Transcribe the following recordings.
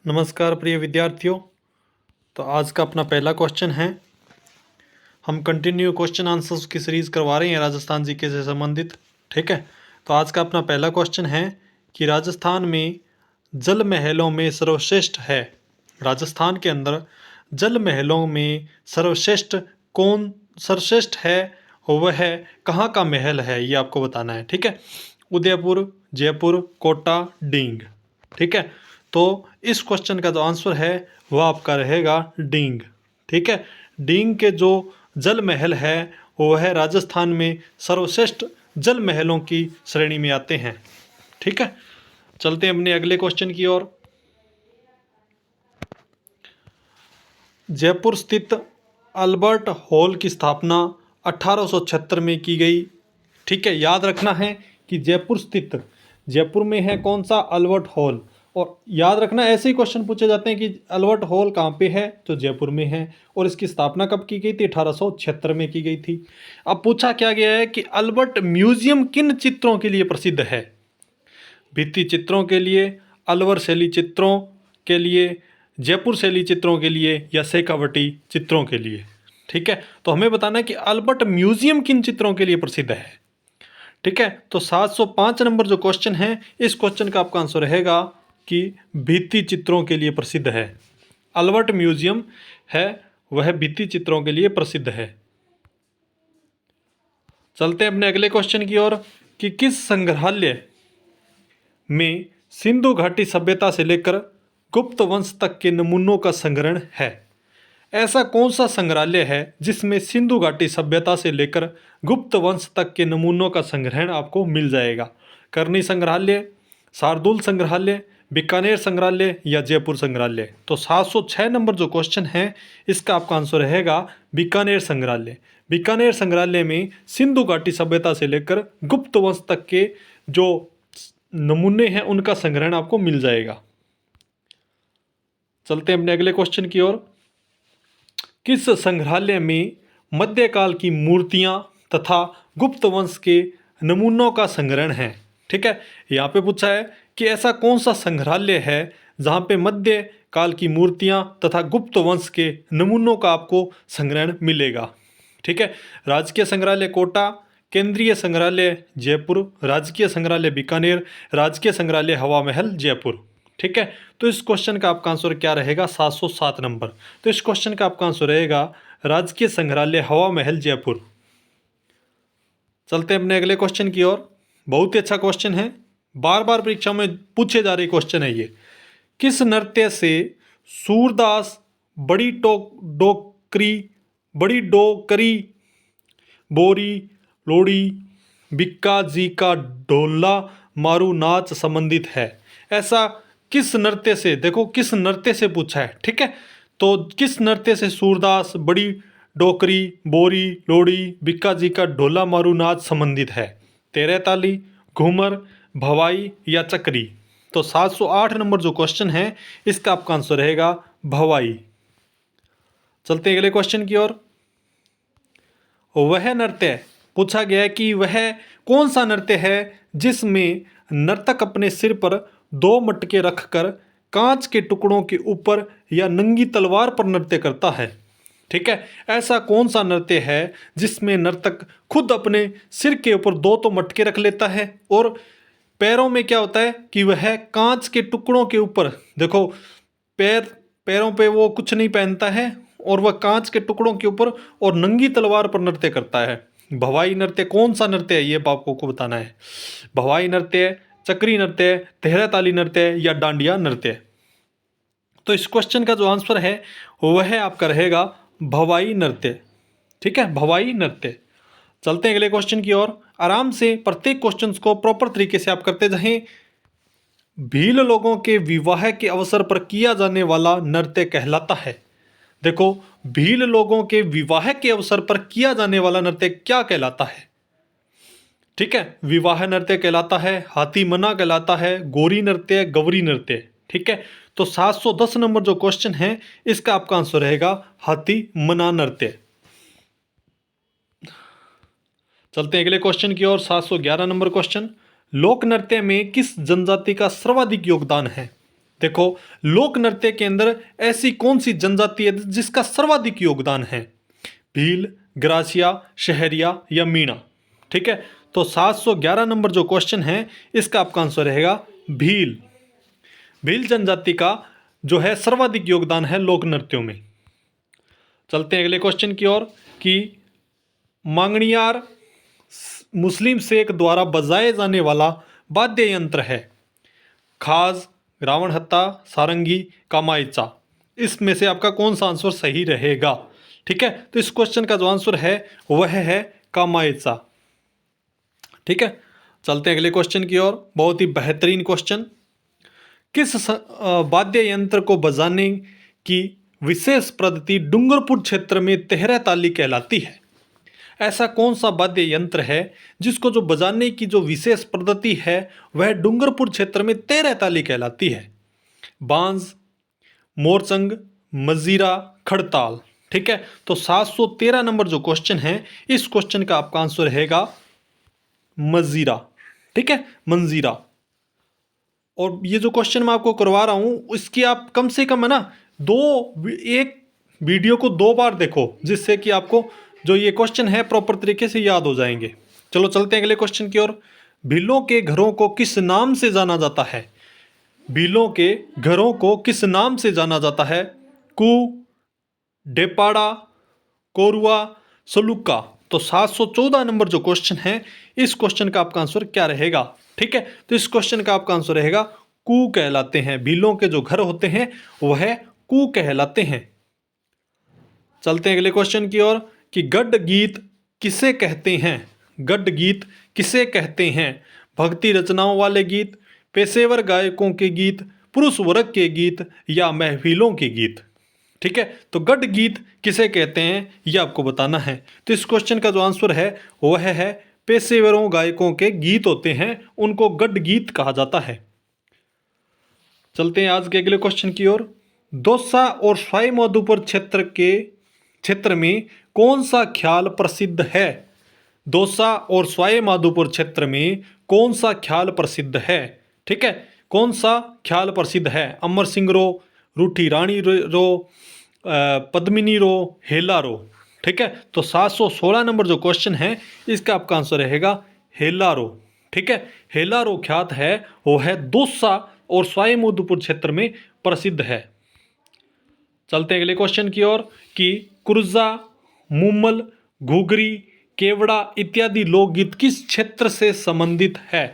नमस्कार प्रिय विद्यार्थियों। तो आज का अपना पहला क्वेश्चन है। हम कंटिन्यू क्वेश्चन आंसर्स की सीरीज़ करवा रहे हैं राजस्थान जीके से संबंधित। ठीक है, तो आज का अपना पहला क्वेश्चन है कि राजस्थान में जल महलों में सर्वश्रेष्ठ है। राजस्थान के अंदर जल महलों में सर्वश्रेष्ठ है वह कहाँ का महल है, ये आपको बताना है। ठीक है, उदयपुर, जयपुर, कोटा, डींग। ठीक है, तो इस क्वेश्चन का जो आंसर है वह आपका रहेगा डींग। ठीक है, डींग के जो जल महल है वह राजस्थान में सर्वश्रेष्ठ जल महलों की श्रेणी में आते हैं। ठीक है, चलते हैं अपने अगले क्वेश्चन की ओर। जयपुर स्थित अल्बर्ट हॉल की स्थापना 1876 में की गई। ठीक है, याद रखना है कि जयपुर में है कौन सा, अल्बर्ट हॉल। और याद रखना, ऐसे ही क्वेश्चन पूछे जाते हैं कि अल्बर्ट हॉल कहाँ पे है, तो जयपुर में है। और इसकी स्थापना कब की गई थी, 1876 में की गई थी। अब पूछा क्या गया है कि अल्बर्ट म्यूजियम किन चित्रों के लिए प्रसिद्ध है। भित्ति चित्रों के लिए, अलवर शैली चित्रों के लिए, जयपुर शैली चित्रों के लिए, या शेखावटी चित्रों के लिए। ठीक है, तो हमें बताना है कि अल्बर्ट म्यूजियम किन चित्रों के लिए प्रसिद्ध है। ठीक है, तो 705 नंबर जो क्वेश्चन है, इस क्वेश्चन का आपका आंसर रहेगा कि भित्ति चित्रों के लिए प्रसिद्ध है। अल्बर्ट म्यूजियम है वह भित्ति चित्रों के लिए प्रसिद्ध है। चलते हैं अपने अगले क्वेश्चन की ओर कि किस संग्रहालय में सिंधु घाटी सभ्यता से लेकर गुप्त वंश तक के नमूनों का संग्रहण है। ऐसा कौन सा संग्रहालय है जिसमें सिंधु घाटी सभ्यता से लेकर गुप्त वंश तक के नमूनों का संग्रहण आपको मिल जाएगा। करनी संग्रहालय, शार्दुल संग्रहालय, बीकानेर संग्रहालय, या जयपुर संग्रहालय। तो 706 नंबर जो क्वेश्चन है, इसका आपका आंसर रहेगा बीकानेर संग्रहालय। बीकानेर संग्रहालय में सिंधु घाटी सभ्यता से लेकर गुप्त वंश तक के जो नमूने हैं उनका संग्रहण आपको मिल जाएगा। चलते हैं अपने अगले क्वेश्चन की ओर। किस संग्रहालय में मध्यकाल की मूर्तियां तथा गुप्त वंश के नमूनों का संग्रहण है। ठीक है, यहाँ पे पूछा है कि ऐसा कौन सा संग्रहालय है जहाँ पे मध्यकाल की मूर्तियां तथा गुप्त वंश के नमूनों का आपको संग्रहण मिलेगा। ठीक है, राजकीय संग्रहालय कोटा, केंद्रीय संग्रहालय जयपुर, राजकीय संग्रहालय बीकानेर, राजकीय संग्रहालय हवा महल जयपुर। ठीक है, तो इस क्वेश्चन का आपका आंसर क्या रहेगा, 707 नंबर। तो इस क्वेश्चन का आपका आंसर रहेगा राजकीय संग्रहालय हवा महल जयपुर। चलते हैं अपने अगले क्वेश्चन की ओर। बहुत ही अच्छा क्वेश्चन है, बार बार परीक्षा में पूछे जा रहे क्वेश्चन है ये। किस नृत्य से सूरदास बड़ी डोकरी, बोरी, लोड़ी, बिक्का जी का ढोला मारू नाच संबंधित है। ऐसा किस नृत्य से, देखो किस नृत्य से पूछा है। ठीक है, तो किस नृत्य से सूरदास बड़ी डोकरी, बोरी, लोड़ी, बिक्का जी का ढोला मारू नाच संबंधित है। तेरह ताली, घूमर, भवाई, या चक्री। तो 708 नंबर जो क्वेश्चन है, इसका आपका आंसर रहेगा भवाई। चलते हैं अगले क्वेश्चन की ओर। वह नृत्य पूछा गया है कि वह कौन सा नृत्य है जिसमें नर्तक अपने सिर पर दो मटके रखकर कांच के टुकड़ों के ऊपर या नंगी तलवार पर नृत्य करता है। ठीक है, ऐसा कौन सा नृत्य है जिसमें नर्तक खुद अपने सिर के ऊपर दो तो मटके रख लेता है और पैरों में क्या होता है कि वह कांच के टुकड़ों के ऊपर, देखो पैरों पे वो कुछ नहीं पहनता है और वह कांच के टुकड़ों के ऊपर और नंगी तलवार पर नृत्य करता है। भवाई नृत्य कौन सा नृत्य है, ये आपको को बताना है। भवाई नृत्य, चक्री नृत्य, तेहरा ताली नृत्य, या डांडिया नृत्य। तो इस क्वेश्चन का जो आंसर है वह आपका रहेगा भवाई नृत्य। ठीक है, भवाई नृत्य। चलते हैं अगले क्वेश्चन की ओर। आराम से प्रत्येक क्वेश्चन को प्रॉपर तरीके से आप करते जाएं। भील लोगों के विवाह के अवसर पर किया जाने वाला नृत्य कहलाता है। देखो, भील लोगों के विवाह के अवसर पर किया जाने वाला नृत्य क्या कहलाता है। ठीक है, विवाह नृत्य कहलाता है, हाथी मना कहलाता है, गोरी नृत्य, गौरी नृत्य। ठीक है, तो 710 नंबर जो क्वेश्चन है, इसका आपका आंसर रहेगा हाथी मना नृत्य। चलते हैं अगले क्वेश्चन की ओर। 711 नंबर क्वेश्चन। लोक नृत्य में किस जनजाति का सर्वाधिक योगदान है। देखो, लोक नृत्य के अंदर ऐसी कौन सी जनजाति है जिसका सर्वाधिक योगदान है? भील, ग्रासिया, शहरिया या मीणा। ठीक है, तो 711 नंबर जो क्वेश्चन है इसका आपका आंसर रहेगा भील। भील जनजाति का जो है सर्वाधिक योगदान है लोक नृत्यों में। चलते हैं अगले क्वेश्चन की ओर कि मांगणियार मुस्लिम शेख द्वारा बजाए जाने वाला वाद्य यंत्र है। खाज, रावण हत्ता, सारंगी, कामायचा। इसमें से आपका कौन सा आंसर सही रहेगा? ठीक है, तो इस क्वेश्चन का जो आंसर है वह है कामायचा। ठीक है, चलते हैं अगले क्वेश्चन की ओर। बहुत ही बेहतरीन क्वेश्चन। किस वाद्य यंत्र को बजाने की विशेष पद्धति डूंगरपुर क्षेत्र में तेहरा ताली कहलाती है? ऐसा कौन सा वाद्य यंत्र है जिसको जो बजाने की जो विशेष पद्धति है वह डूंगरपुर क्षेत्र में तेहरा ताली कहलाती है? बांज, मोरचंग, मजीरा, खड़ताल। ठीक है, तो 713 नंबर जो क्वेश्चन है इस क्वेश्चन का आपका आंसर रहेगा मजीरा। ठीक है, मंजीरा। और ये जो क्वेश्चन मैं आपको करवा रहा हूं इसकी आप कम से कम है ना एक वीडियो को 2 बार देखो, जिससे कि आपको जो ये क्वेश्चन है प्रॉपर तरीके से याद हो जाएंगे। चलो चलते हैं अगले क्वेश्चन की ओर। भीलों के घरों को किस नाम से जाना जाता है? भीलों के घरों को किस नाम से जाना जाता है? कु, डेपाड़ा, कोरुआ, सलुका। तो 714 नंबर जो क्वेश्चन है इस क्वेश्चन का आपका आंसर क्या रहेगा? ठीक है, तो इस क्वेश्चन का आपका आंसर रहेगा कु कहलाते हैं। भीलों के जो घर होते हैं वह कु कहलाते हैं। चलते हैं अगले क्वेश्चन की ओर कि गद्य गीत किसे कहते हैं? गद्य गीत किसे कहते हैं? भक्ति रचनाओं वाले गीत, पेशेवर गायकों के गीत, पुरुष वर्ग के गीत या महफिलों के गीत। ठीक है, तो गद्य गीत किसे कहते हैं यह आपको बताना है। तो इस क्वेश्चन का जो आंसर है वह है पेशेवरों गायकों के गीत होते हैं उनको गद्य गीत कहा जाता है। चलते हैं आज के अगले क्वेश्चन की ओर। दौसा और सवाई माधोपुर क्षेत्र में कौन सा ख्याल प्रसिद्ध है? दौसा और सवाई माधोपुर क्षेत्र में कौन सा ख्याल प्रसिद्ध है? ठीक है, कौन सा ख्याल प्रसिद्ध है? अमर सिंह रो, रूठी रानी रो, पद्मिनी रो, हेला रो। ठीक है, तो 716 नंबर जो क्वेश्चन है इसका आपका आंसर रहेगा हेला रो। ठीक है, हेला रो ख्यात है वो है दौसा और सवाई माधोपुर क्षेत्र में प्रसिद्ध है। चलते हैं अगले क्वेश्चन की ओर कि कुर्जा, मुमल, घुघरी, केवड़ा इत्यादि लोकगीत किस क्षेत्र से संबंधित है?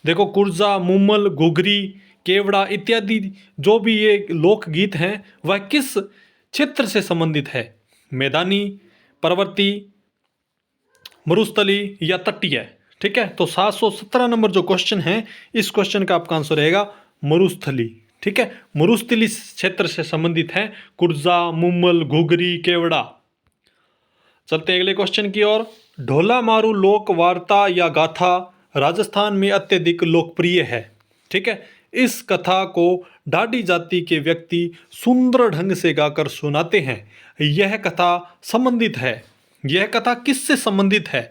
देखो, कुर्जा, मुमल, घुघरी, केवड़ा इत्यादि जो भी ये लोकगीत हैं वह किस क्षेत्र से संबंधित है? मैदानी, पर्वती, मरुस्थली या तटीय। ठीक है, तो 717 नंबर जो क्वेश्चन है इस क्वेश्चन का आपका आंसर रहेगा मरुस्थली। ठीक है, मरुस्थली क्षेत्र से संबंधित है कुर्जा, मुमल, घुघरी, केवड़ा। चलते हैं अगले क्वेश्चन की ओर। ढोला मारू लोक वार्ता या गाथा राजस्थान में अत्यधिक लोकप्रिय है। ठीक है, इस कथा को ढाडी जाति के व्यक्ति सुंदर ढंग से गाकर सुनाते हैं। यह कथा संबंधित है। यह कथा किससे संबंधित है?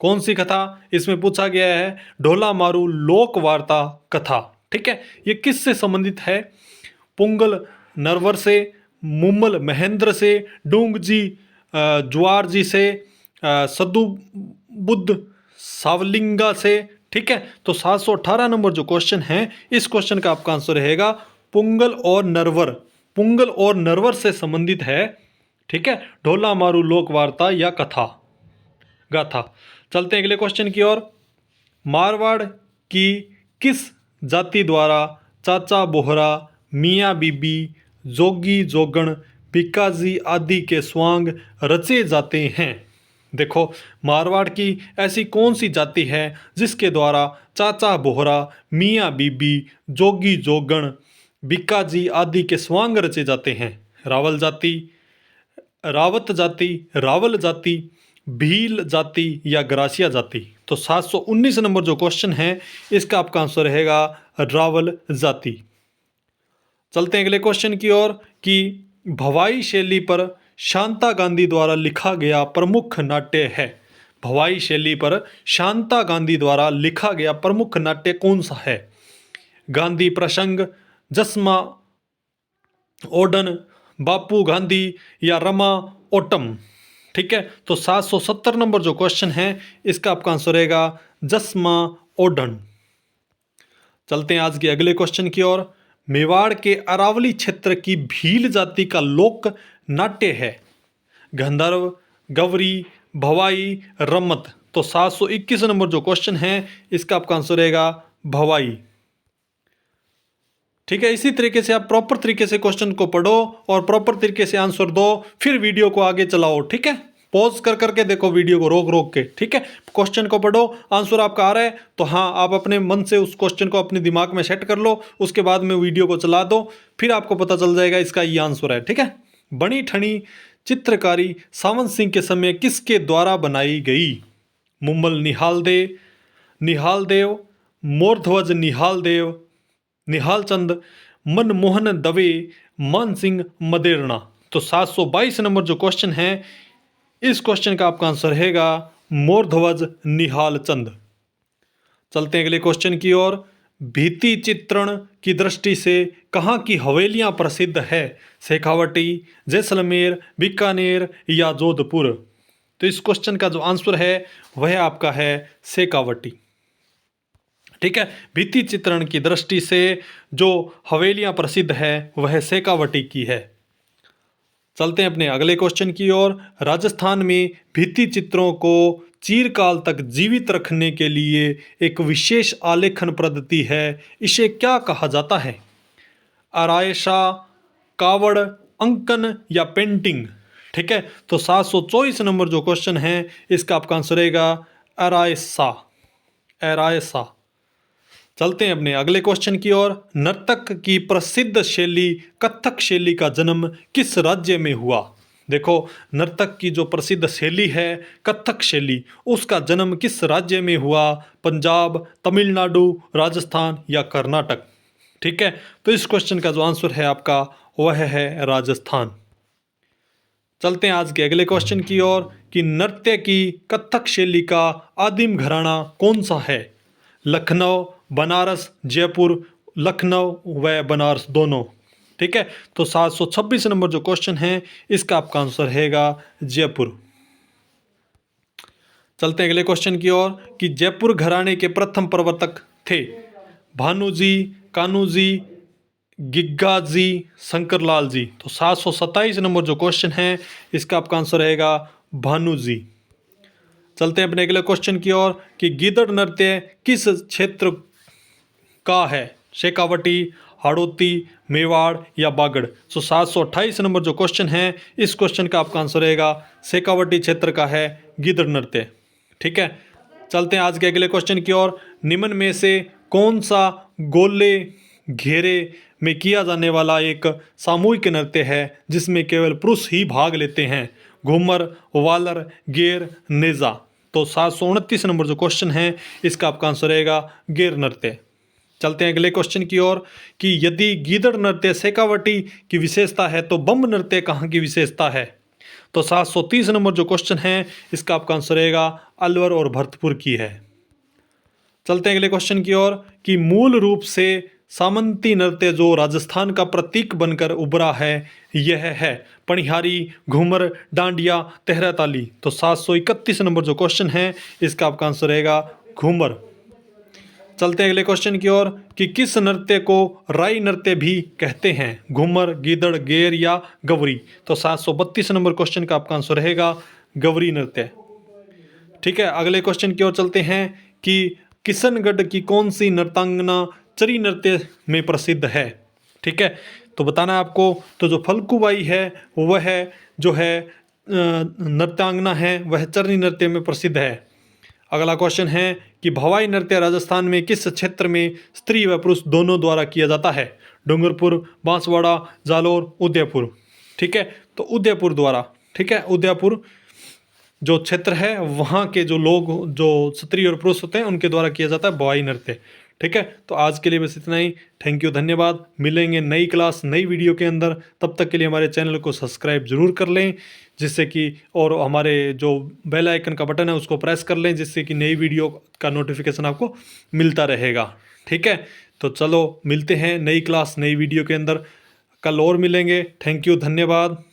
कौन सी कथा? इसमें पूछा गया है ढोला मारू लोक वार्ता कथा। ठीक है, ये किससे संबंधित है? पुंगल नरवर से, मुमल महेंद्र से, डूंग जी जुआर जी से, सदु बुद्ध सावलिंगा से। ठीक है, तो 718 नंबर जो क्वेश्चन है इस क्वेश्चन का आपका आंसर रहेगा पुंगल और नरवर। पुंगल और नरवर से संबंधित है। ठीक है, ढोला मारू लोक वार्ता या कथा गाथा। चलते हैं अगले क्वेश्चन की ओर। मारवाड़ की किस जाति द्वारा चाचा बोहरा, मियाँ बीबी, जोगी जोगण, पिकाजी आदि के स्वांग रचे जाते हैं? देखो, मारवाड़ की ऐसी कौन सी जाति है जिसके द्वारा चाचा बोहरा, मियाँ बीबी, जोगी जोगण, बिकाजी आदि के स्वांग रचे जाते हैं? रावल जाति, रावत जाति, रावल जाति, भील जाति या ग्रासिया जाति। तो 719 नंबर जो क्वेश्चन है इसका आपका आंसर रहेगा रावल जाति। चलते हैं अगले क्वेश्चन की ओर कि भवाई शैली पर शांता गांधी द्वारा लिखा गया प्रमुख नाट्य है। भवाई शैली पर शांता गांधी द्वारा लिखा गया प्रमुख नाट्य कौन सा है? गांधी प्रसंग, जसमा ओडन, बापू गांधी या रमा ओटम। ठीक है, तो 770 नंबर जो क्वेश्चन है इसका आपका आंसर रहेगा जसमा ओडन। चलते हैं आज के अगले क्वेश्चन की ओर। मेवाड़ के अरावली क्षेत्र की भील जाति का लोक नाट्य है गंधर्व, गवरी, भवाई, रम्मत। तो 721 नंबर जो क्वेश्चन है इसका आपका आंसर रहेगा भवाई। ठीक है, इसी तरीके से आप प्रॉपर तरीके से क्वेश्चन को पढ़ो और प्रॉपर तरीके से आंसर दो, फिर वीडियो को आगे चलाओ। ठीक है, पॉज कर करके देखो वीडियो को, रोक रोक के। ठीक है, क्वेश्चन को पढ़ो, आंसर आपका आ रहा है तो हाँ, आप अपने मन से उस क्वेश्चन को अपने दिमाग में सेट कर लो, उसके बाद में वीडियो को चला दो, फिर आपको पता चल जाएगा इसका ये आंसर है। ठीक है, बनी ठनी चित्रकारी सावंत सिंह के समय किसके द्वारा बनाई गई? मुम्मल निहाल देव, मोरध्वज निहाल चंद, मनमोहन दवे, मान सिंह मदेरणा। तो 722 नंबर जो क्वेश्चन है इस क्वेश्चन का आपका आंसर रहेगा मोरध्वज निहाल चंद। चलते हैं अगले क्वेश्चन की ओर। भित्ति चित्रण की दृष्टि से कहाँ की हवेलियां प्रसिद्ध है? शेखावटी, जैसलमेर, बीकानेर या जोधपुर। तो इस क्वेश्चन का जो आंसर है वह आपका है शेखावटी। ठीक है, भित्ति चित्रण की दृष्टि से जो हवेलियां प्रसिद्ध है वह शेखावटी की है। चलते हैं अपने अगले क्वेश्चन की ओर। राजस्थान में भित्ति चित्रों को चिरकाल तक जीवित रखने के लिए एक विशेष आलेखन पद्धति है, इसे क्या कहा जाता है? आरायशा, कावड़, अंकन या पेंटिंग। ठीक है, तो 724 नंबर जो क्वेश्चन है इसका आपका आंसर रहेगा आरायशा। चलते हैं अपने अगले क्वेश्चन की ओर। नर्तक की प्रसिद्ध शैली कथक शैली का जन्म किस राज्य में हुआ? देखो, नर्तक की जो प्रसिद्ध शैली है कथक शैली, उसका जन्म किस राज्य में हुआ? पंजाब, तमिलनाडु, राजस्थान या कर्नाटक। ठीक है, तो इस क्वेश्चन का जो आंसर है आपका वह है राजस्थान। चलते हैं आज के अगले क्वेश्चन की ओर कि नृत्य की कथक शैली का आदिम घराना कौन सा है? लखनऊ, बनारस, जयपुर, लखनऊ व बनारस दोनों। ठीक है, तो 726 नंबर जो क्वेश्चन है इसका आपका आंसर रहेगा जयपुर। चलते हैं अगले क्वेश्चन की ओर कि जयपुर घराने के प्रथम प्रवर्तक थे भानुजी, कान्हूजी, गिग्गाजी, शंकरलाल जी। तो 727 नंबर जो क्वेश्चन है इसका आपका आंसर रहेगा भानुजी। चलते हैं अपने अगले क्वेश्चन की ओर कि गीदड़ नृत्य किस क्षेत्र का है? शेखावटी, हाड़ौती, मेवाड़ या बागड़। तो 728 नंबर जो क्वेश्चन है इस क्वेश्चन का आपका आंसर रहेगा शेखावटी क्षेत्र का है गीदड़ नृत्य। ठीक है, चलते हैं आज के अगले क्वेश्चन की ओर। निम्न में से कौन सा गोले घेरे में किया जाने वाला एक सामूहिक नृत्य है जिसमें केवल पुरुष ही भाग लेते हैं? घूमर, वालर, गेर, नेजा। तो 729 नंबर जो क्वेश्चन है इसका आपका आंसर रहेगा गेर नृत्य। चलते हैं अगले क्वेश्चन की ओर कि यदि गीदड़ नृत्य शेखावटी की विशेषता है तो बम्ब नृत्य कहाँ की विशेषता है? तो 730 नंबर जो क्वेश्चन है इसका आपका आंसर रहेगा अलवर और भरतपुर की है। चलते हैं अगले क्वेश्चन की ओर कि मूल रूप से सामंती नृत्य जो राजस्थान का प्रतीक बनकर उभरा है यह है पनिहारी, घूमर, डांडिया, तेहरा ताली। तो 731 नंबर जो क्वेश्चन है इसका आपका आंसर रहेगा घूमर। चलते हैं अगले क्वेश्चन की ओर कि किस नृत्य को राई नृत्य भी कहते हैं? घूमर, गीदड़, गेर या गवरी। तो 732 नंबर क्वेश्चन का आपका आंसर रहेगा गवरी नृत्य। ठीक है, अगले क्वेश्चन की ओर चलते हैं कि किशनगढ़ की कौन सी नृत्यांगना चरी नृत्य में प्रसिद्ध है? ठीक है, तो बताना है आपको। तो जो फल्गुबाई है वह जो है नृत्यांगना है वह चरनी नृत्य में प्रसिद्ध है। अगला क्वेश्चन है कि भवाई नृत्य राजस्थान में किस क्षेत्र में स्त्री व पुरुष दोनों द्वारा किया जाता है? डूंगरपुर, बांसवाड़ा, जालोर, उदयपुर। ठीक है, तो उदयपुर द्वारा। ठीक है, उदयपुर जो क्षेत्र है वहाँ के जो लोग, जो स्त्री और पुरुष होते हैं उनके द्वारा किया जाता है भवाई नृत्य। ठीक है, तो आज के लिए बस इतना ही। थैंक यू, धन्यवाद। मिलेंगे नई क्लास नई वीडियो के अंदर, तब तक के लिए हमारे चैनल को सब्सक्राइब जरूर कर लें जिससे कि, और हमारे जो बेल आइकन का बटन है उसको प्रेस कर लें जिससे कि नई वीडियो का नोटिफिकेशन आपको मिलता रहेगा। ठीक है, तो चलो मिलते हैं नई क्लास नई वीडियो के अंदर, कल और मिलेंगे। थैंक यू, धन्यवाद।